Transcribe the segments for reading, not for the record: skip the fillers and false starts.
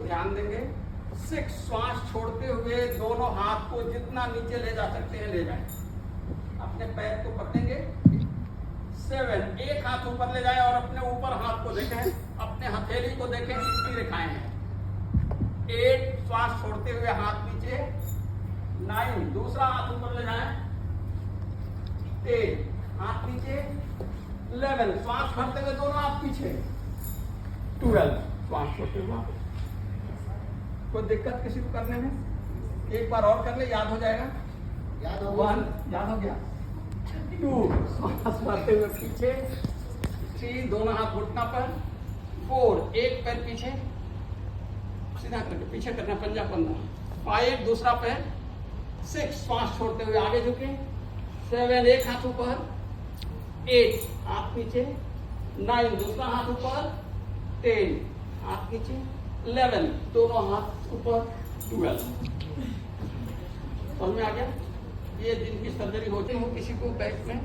ध्यान देंगे। 6 श्वास छोड़ते हुए दोनों हाथ को जितना नीचे ले जा सकते हैं ले जाएं। अपने पैर को पकड़ेंगे। 7 एक हाथ ऊपर ले जाएं और अपने ऊपर हाथ को देखें, अपने हथेली को देखें, कितनी रेखाएं हैं। 8 श्वास छोड़ते हुए हाथ नीचे। 9 दूसरा हाथ ऊपर ले जाएं। 10 हाथ नीचे। 11 श्वास भरते हुए दोनों हाथ पीछे। 12 श्वास छोड़ते हुए। कोई दिक्कत किसी को करने में? एक बार और कर ले, याद हो जाएगा। याद हो 1 याद हो गया। 2 श्वास भरते हुए पीछे। 3 दोनों हाथ घुटना पर। 4 एक पैर पीछे सीधा करके पीछे करना, पंजा पंजा। 5 दूसरा पैर। 6 श्वास छोड़ते हुए आगे झुके। 7 एक हाथ ऊपर। 8 हाथ नीचे। 9 दूसरा हाथ ऊपर। 10 हाथ नीचे। 11 दोनों हाथ ऊपर। 12 समझ में आ गया। ये जिनकी सर्जरी होती हो किसी को बैक में,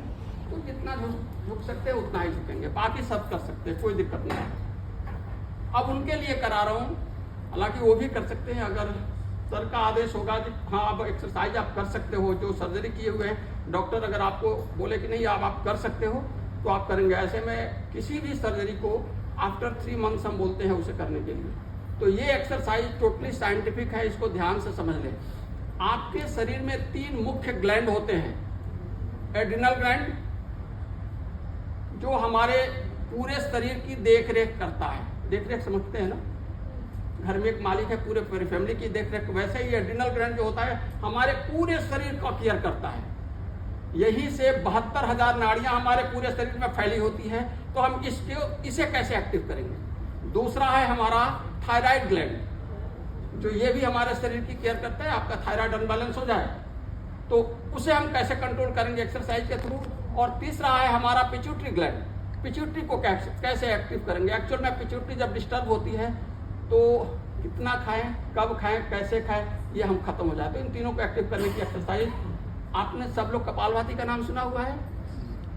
तो जितना झुक सकते हैं उतना ही झुकेंगे, बाकी सब कर सकते हैं, कोई दिक्कत नहीं है। अब उनके लिए करा रहा हूँ, हालांकि वो भी कर सकते हैं अगर सर का आदेश होगा कि हाँ अब एक्सरसाइज आप कर सकते हो। जो सर्जरी किए हुए हैं डॉक्टर अगर आपको बोले कि नहीं आप कर सकते हो तो आप करेंगे। ऐसे में किसी भी सर्जरी को आफ्टर 3 मंथ्स हम बोलते हैं उसे करने के लिए। तो ये एक्सरसाइज टोटली साइंटिफिक है, इसको ध्यान से समझ लें। आपके शरीर में 3 मुख्य ग्लैंड होते हैं। एड्रिनल ग्लैंड जो हमारे पूरे शरीर की देखरेख करता है। देखरेख समझते हैं ना, घर में एक मालिक है पूरे फैमिली की देखरेख, वैसे ही एड्रिनल ग्लैंड जो होता है हमारे पूरे शरीर का केयर करता है। यहीं से 72,000 नाड़ियां हमारे पूरे शरीर में फैली होती हैं। तो हम इसे कैसे एक्टिव करेंगे? दूसरा है हमारा थायराइड ग्लैंड, जो ये भी हमारे शरीर की केयर करता है। आपका थायराइड अनबैलेंस हो जाए तो उसे हम कैसे कंट्रोल करेंगे? एक्सरसाइज के थ्रू। और तीसरा है हमारा पिट्यूटरी ग्लैंड। पिट्यूटरी को कैसे एक्टिव करेंगे? एक्चुअल में पिट्यूटरी जब डिस्टर्ब होती है तो कितना खाएं, कब खाएं, कैसे खाएं, ये हम खत्म हो जाते हैं। इन तीनों को एक्टिव करने की एक्सरसाइज। आपने सब लोग कपालभाति का नाम सुना हुआ है।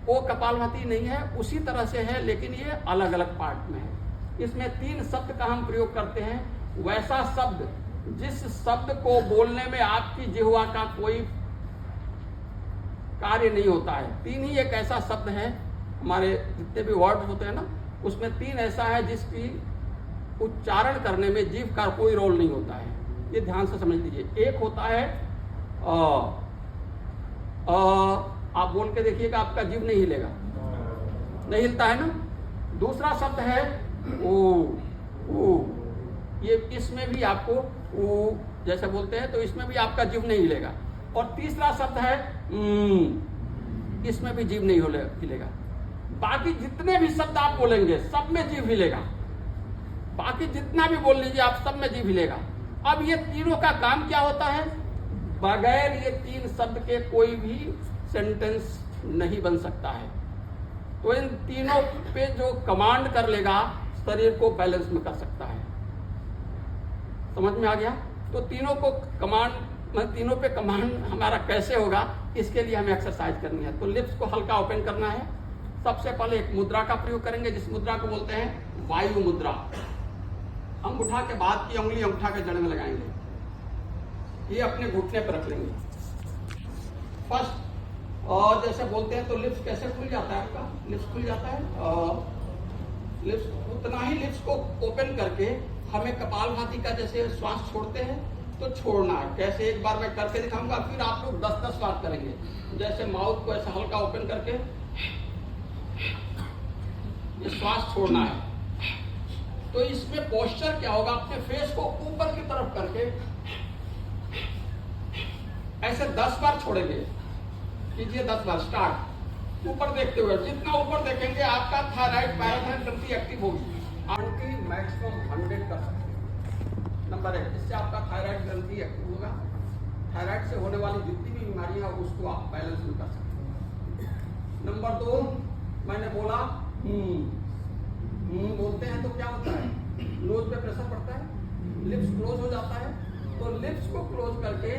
वो कपालभाति नहीं है, उसी तरह से है, लेकिन ये अलग अलग पार्ट में है। इसमें 3 शब्द का हम प्रयोग करते हैं। वैसा शब्द जिस शब्द को बोलने में आपकी जिह्वा का कोई कार्य नहीं होता है। 3 ही एक ऐसा शब्द है, हमारे जितने भी वर्ड होते हैं ना उसमें 3 ऐसा है जिसकी उच्चारण करने में जीभ का कोई रोल नहीं होता है। ये ध्यान से समझ लीजिए। एक होता है आप बोल के देखिएगा, आपका जीभ नहीं हिलेगा, नहीं हिलता है ना। दूसरा शब्द है ओ, ये इसमें भी आपको ओ जैसे बोलते हैं तो इसमें भी आपका जीभ नहीं हिलेगा। और तीसरा शब्द है इसमें भी जीभ नहीं हिलेगा। बाकी जितने भी शब्द आप बोलेंगे सब में जीभ हिलेगा। बाकी जितना भी बोल लीजिए आप सब में जीभ हिलेगा। अब ये तीनों का काम क्या होता है? बगैर ये 3 शब्द के कोई भी सेंटेंस नहीं बन सकता है। तो इन तीनों पे जो कमांड कर लेगा शरीर को बैलेंस में कर सकता है। समझ में आ गया? तो तीनों पे कमांड हमारा कैसे होगा, इसके लिए हमें एक्सरसाइज करनी है। तो लिप्स को हल्का ओपन करना है। सबसे पहले एक मुद्रा का प्रयोग करेंगे जिस मुद्रा को बोलते हैं वायु मुद्रा। अंगूठा के बाद की उंगली अंगूठा के जड़ में लगाएंगे। ये अपने घुटने पर रख लेंगे फर्स्ट। और जैसे बोलते हैं तो लिप्स कैसे खुल जाता है? आपका लिप्स खुल जाता है। लिप्स उतना ही लिप्स को ओपन करके हमें कपालभाति का जैसे श्वास छोड़ते हैं तो छोड़ना है। कैसे एक बार मैं करके दिखाऊंगा, फिर आप लोग 10-10 बार करेंगे। जैसे माउथ को ऐसा हल्का ओपन करके ये श्वास छोड़ना है। तो इसमें पोस्चर क्या होगा? अपने फेस को ऊपर की तरफ करके ऐसे 10 बार छोड़ेंगे। कीजिए 10 बार। स्टार्ट। ऊपर देखते हुए, जितना ऊपर देखेंगे आपका थायराइड पैराथायराइड ग्रंथि एक्टिव होगी। आपकी मैक्सिमम 100 कर सकते हैं। नंबर 1, इससे आपका थायराइड ग्रंथि एक्टिव होगा। थायराइड से होने वाली जितनी भी बीमारियां उसको आप बैलेंस में कर सकते हैं। नंबर 2, मैंने बोला बोलते हैं तो क्या होता है? नोज पे प्रेशर पड़ता है, लिप्स क्लोज हो जाता है। तो लिप्स को क्लोज करके